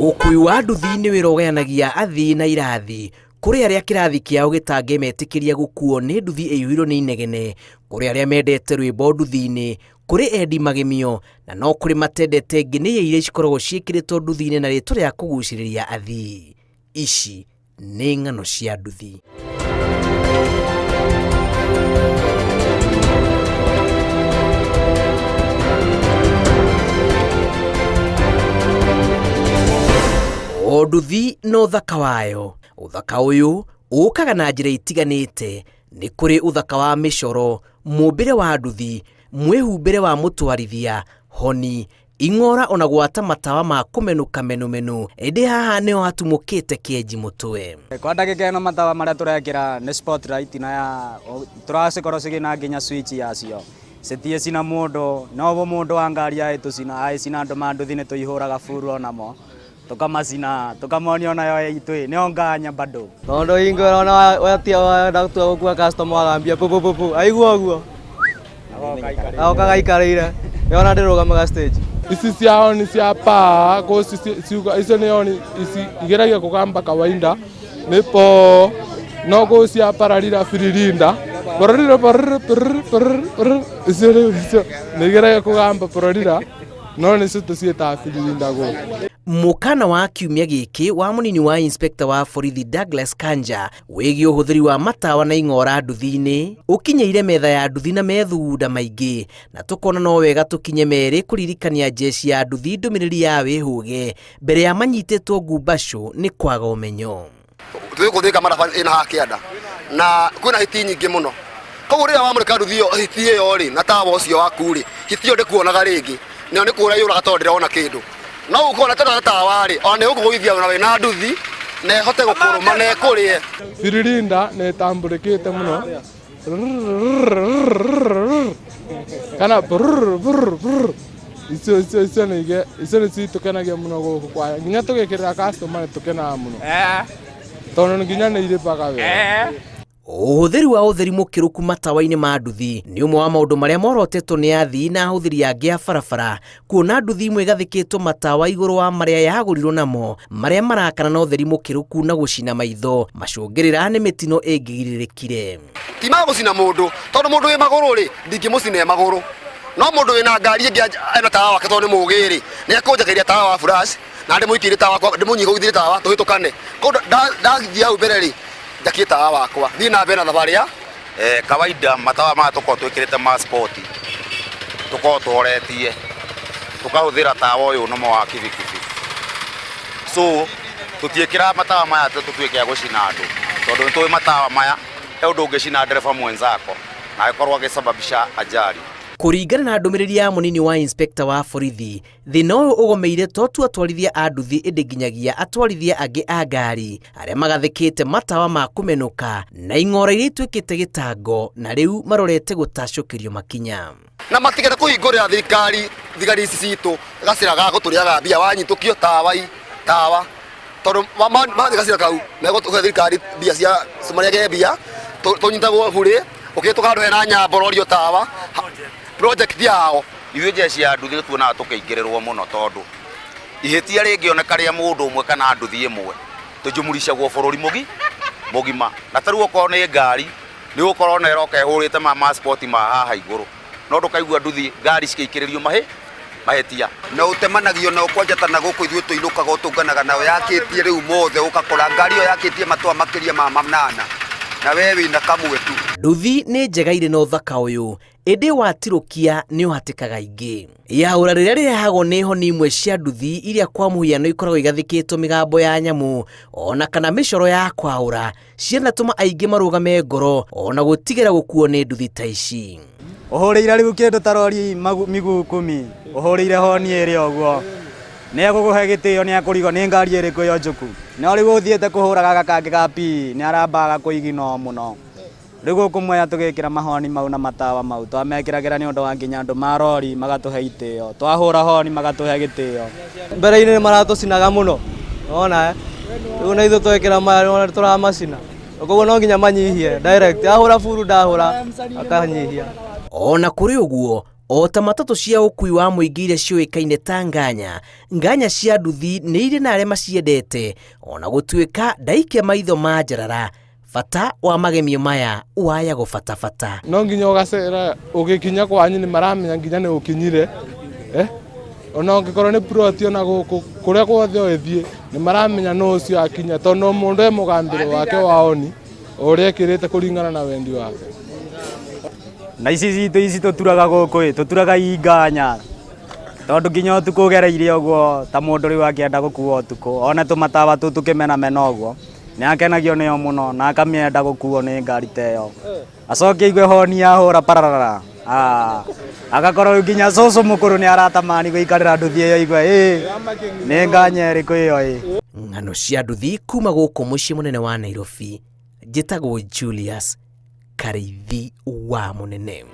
Ũkui wa nduthi nĩ wĩra ũgayanagia athii na irathi, kũrĩ arĩa kĩrathi kĩao gĩtangĩmetĩkĩria gũkuo nĩ nduthi ĩiyũirwo nĩ inegene, kũrĩ arĩa mendete rwĩmbo nduthi-inĩ, kũrĩ endi magemio, na no kũrĩ matendete ngenĩia iria cikoragwo ciĩkĩrĩtwo nduthi-inĩ na rĩtwa rĩa kũgucĩrĩria athii. Ici nĩ ng'ano cia nduthi. O nduthi no ũthaka wayo. Ũthaka ũyũ ũkaga na njĩra itiganĩte. Nĩ kũrĩ ũthaka wa mĩcoro, mũũmbĩre wa nduthi, mwĩhumbĩre wa mũtwarithia, honi, ing'ora ona gwata matawa ma kũmenũka menũmenũ. Ĩndĩ haha nĩho hatumũkĩte kĩenji mũtwe. Kwa ndagĩka ĩno matawa marĩa tũrekĩra nĩ spotlight na ya tũracikorwo cigĩna nginya switch yacio. Citie cina mũndũ, no mũndũ wa ngari aĩtũcina cina andũ ma nduthi nĩ tũihũraga furu onamo. Tukamacina, tukamonio nayo itwe nĩo nganya bado. Tondũ hingo ona watia wenda gũkua customer agambia pu aigua ũguo. Agoka gaikarĩire. Yona ndĩrũgamaga stage. Ici ciao nĩ cia paa, icio nĩ oni ici igeragia kũgamba kawaida. Nipo no cia pararira firirinda. Icio nĩ igeragia kũgamba pararira. No nĩ cio tũciĩtaga firirinda go. Mũkana wa kiumia gĩkĩ wa mũnini wa inspector wa borithi Douglas Kanja wĩgiĩ ũhũthĩri wa matawa na ing'ora nduthi-inĩ ũkinyĩire metha ya nduthi na methugunda maingĩ, na tũkona no wega tũkinye merĩ kũririkania jeshi ya nduthi ndũmĩrĩri ya wĩhũge mbere ya manyitĩtwo ngumbacu nĩ kwaga ũmenyo. Tũgũthĩka maraba ĩna ha kĩanda na kwĩna hiti nyingĩ mũno. Koguo rĩrĩa wamũrĩka nduthi ĩyo hiti ĩyo rĩ na tawa ũcio waku rĩ, hiti ĩyo ndĩkuonaga rĩngĩ, nĩyo nĩ kũũra yũraga tondũ ndĩrona kĩndũ. No ukona tena tawa rĩ ona ũkũgũithia na wĩna nduthi na ĩhote gũkũrũma na ĩkũrĩe. Firirinda nĩ tambũrĩkĩte mũno. Kana icio nĩ citũkenagia mũno gũkũ kwa nginya tũgĩkĩrĩra customer nĩ tũkenaga mũno. Tondũ nginya nĩ irĩpaga wega. Ũhũthĩri wa ũtheri mũkĩrũku matawa-inĩ ma nduthi nĩ ũmwe wa maũndũ marĩa morotetwo nĩ athii na ahũthĩri angĩ a barabara, kuona nduthi imwe igathĩkĩtwo matawa igũrũ wa marĩa yagũrirwo namo, marĩa marakana na ũtheri mũkĩrũku na gũcina maitho, macũngĩrĩra nĩ mĩtino ĩngĩgirĩrĩkire. Ti ma gũcina mũndũ, tondũ mũndũ wĩ magũrũ rĩ ndingĩmũcina magũrũ. No mũndũ wĩna ngari ĩngĩ ena tawa wake tondũ nĩ mũũgĩ rĩ nĩ ekũnjakĩria tawa wa flash na ndĩmũikĩrie tawa ndĩmũnyihũithie tawa tũhĩtũkane. Koguo ndathiĩ hau mbere rĩ njakie tawa wakwa thiĩ na mbere na thabarĩ ya kawaida matawa maya tũkorwo twĩkĩrĩte ma sport tũkorwo tworetie tũkahũthĩra tawa ũyũ no wa kibikibi. So tũtiĩkĩra matawa maya tũtuĩke gũcina andũ tondũ nĩ tũĩ matawa maya he ũndũ ũngĩcina ndereba mwenzako na agĩkorwo agĩsababisha ajali. Kũringana na ndũmĩrĩri ya mũnini wa inspector wa borithi, thĩna ũyũ ũgomeire to tu atwarithia a nduthi ĩndĩ nginyagia atwarithia angĩ a ngari arĩa magathĩkĩte matawa ma kũmenũka na ing'ora iria ituĩkĩte gĩtango na rĩu marorete gũtacũkĩrio makinya. Na matigere kũhingũrĩra thigari ici citũ gacĩra gũtũrĩaga mbia wanyitũkio tawa tondũ mathiĩ gacĩra kau megũtũhe thirikari mbia cia marĩage mbia tũnyitagwo burĩ ũkĩhĩtũka handũ hena nyambororio tawa project yao. Ithuĩ jeshi ya nduthi tuonaga tũkĩingĩrĩrwo mũno tondũ ihĩtia rĩngĩoneka rĩa mũndũ ũmwe kana nduthi ĩmwe tũjumuricagwo bũrũri mũgima. Na tarĩu okorwo nĩ ngari nĩ ũkorwo na ĩroka ĩhũrĩte ma sport ma haha igũrũ no ndũkaigua nduthi ngari cikĩikĩrĩrio mahĩtia na ũtemanagio na ũkwanjata na gũkũ ithuĩ tũinũkaga ũtũnganaga nayo yakĩtie rĩu mothe ũgakora ngari ĩyo yakĩtie matũa makĩria ma manana na we wĩna kamwe tu. Nduthi nĩ njega irĩ na ũthaka ũyũ, ĩndĩ watirũkia nĩ ũhatĩkaga ingĩ. Yaũra rĩrĩa rĩrehagwo nĩ honi imwe cia nduthi iria kwa mũhiano ikoragwo igathĩkĩtwo mĩgambo ya nyamũ ona kana mĩcoro ya kwaũra cianatũma aingĩ marũgame ngoro ona gũtigĩra gũkuo nĩ nduthi ta ici. Ũhũrĩire rĩu kĩndũ ta rori miguu 10 ũhũrĩire honi ĩrĩa ũguo nĩ egũkũhe gĩtĩo nĩ ekũrigwo nĩ ngari ĩrĩkũ yo njũku. No rĩu ũthiĩte kũhũraga gakangĩ ga pi nĩ arambaga kũigino mũno. Rĩu ũkũmwenya tũgĩkĩra mahoni mau na matawa mau twamekĩragĩra nĩ ũndũ wa nginya andũ ma rori magatũhe itĩo, twahũra honi magatũhe gĩtĩo. Mbere-inĩ nĩ maratũcinaga mũno ona rĩu na ithuĩ twekĩra maya tũramacina koguo no nginya manyihie direct ahũra furu ndahũra akanyihia. Ona kũrĩ ũguo O ta matatũ cia ũkui wa mũingĩ iria ciũĩkaine ta nganya cia nduthi nĩ irĩ na arĩa maciendete, ona gũtuĩka ndaikia maitho ma njarara. Bata wa magemio maya waya gũbatabata. No nginya ũgacera ũgĩkinya kwanyu nĩ maramenya nginya nĩ ũkinyire. Ona ũngĩkorwo nĩ plot ona gũkũ kũrĩa guothe ũthiĩ nĩ maramenya no ũcio akinya, tondũ mũndũ e mũgambĩro wake wa oni ũrĩa ekĩrĩte kũringana na wendi wake. Na ici tũturaga gũkũ tũturaga inganya, tondũ nginya ũtukũ ũgereire ũguo ta mũndũ rĩu akĩenda gũkuo ũtukũ, ona tũmatawa tũu tũkĩmenamena ũguo nĩ akenagio nĩyo mũno na akamĩenda gũkuo nĩ ngari ta ĩyo, acoke aigue honi yahũra pararara, agakorwo nginya cũcũ mũkũrũ nĩ aratamani gũikarĩra nduthi ĩyo aigue nĩ nganya ĩrĩkũ ĩyo. Ng'ano cia nduthi kuma gũkũ mũciĩ mũnene wa Nairobi. Njĩtagwo Julius Karĩithi wa Mũnene.